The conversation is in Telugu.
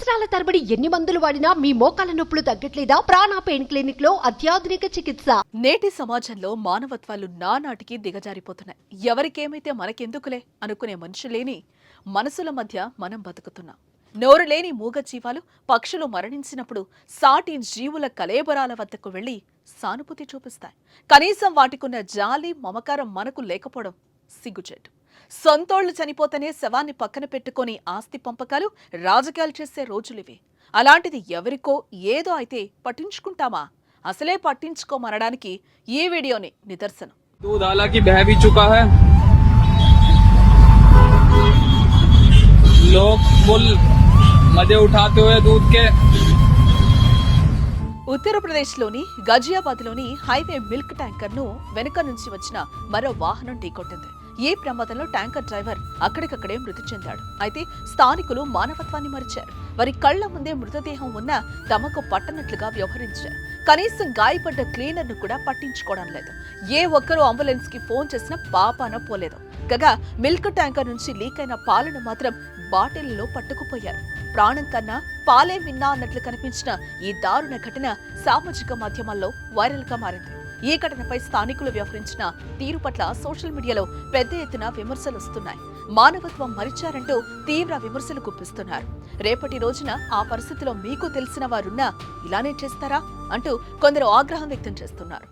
సంవత్సరాల తరబడి ఎన్ని మందులు వాడినా మీ మోకాల నొప్పులు తగ్గట్లేదా? ప్రాణ పెయిన్ క్లినిక్ లో అత్యాధునిక చికిత్స. నేటి సమాజంలో మానవత్వాలు నానాటికి దిగజారిపోతున్నాయి. ఎవరికేమైతే మనకెందుకులే అనుకునే మనుషులేని మనసుల మధ్య మనం బతుకుతున్నాం. నోరు లేని మూగ జీవాలు, పక్షులు మరణించినప్పుడు సాటి జీవుల కలేబరాల వద్దకు వెళ్లి సానుభూతి చూపిస్తాయి. కనీసం వాటికున్న జాలి, మమకారం మనకు లేకపోవడం సిగ్గుచేటు. సొంతోళ్లు చనిపోతేనే శవాన్ని పక్కన పెట్టుకుని ఆస్తి పంపకాలు, రాజకీయాలు చేసే రోజులివి. అలాంటిది ఎవరికో ఏదో అయితే పట్టించుకుంటామా? అసలే పట్టించుకోమనడానికి ఈ వీడియోని నిదర్శనం. दूध हालांकि बह भी चुका है, लोग फुल मजे उठाते हुए दूध के. ఉత్తరప్రదేశ్లోని గజియాబాద్లోని హైవే మిల్క్ ట్యాంకర్ను వెనుక నుంచి వచ్చిన మరో వాహనం ఢీకొట్టింది. ఈ ప్రమాదంలో ట్యాంకర్ డ్రైవర్ అక్కడికక్కడే మృతి చెందాడు. అయితే స్థానికులు మానవత్వాన్ని మరిచారు. వారి కళ్ల ముందే మృతదేహం ఉన్నా తమకు పట్టనట్లుగా వ్యవహరించారు. కనీసం గాయపడ్డ క్లీనర్ ను కూడా పట్టించుకోవడం లేదు. ఏ ఒక్కరూ అంబులెన్స్ కి ఫోన్ చేసినా పాపాన పోలేదు. కాగా మిల్క్ ట్యాంకర్ నుంచి లీక్ అయిన పాలను మాత్రం బాటిల్లో పట్టుకుపోయారు. ప్రాణం కన్నా పాలే విన్నా అన్నట్లు కనిపించిన ఈ దారుణ ఘటన సామాజిక మాధ్యమాల్లో వైరల్ గా మారింది. ఈ ఘటనపై స్థానికులు వ్యవహరించిన తీరు పట్ల సోషల్ మీడియాలో పెద్ద ఎత్తున విమర్శలు వస్తున్నాయి. మానవత్వం మరిచారంటూ తీవ్ర విమర్శలు గుప్పిస్తున్నారు. రేపటి రోజున ఆ పరిస్థితిలో మీకు తెలిసిన వారున్నా ఇలానే చేస్తారా అంటూ కొందరు ఆగ్రహం వ్యక్తం చేస్తున్నారు.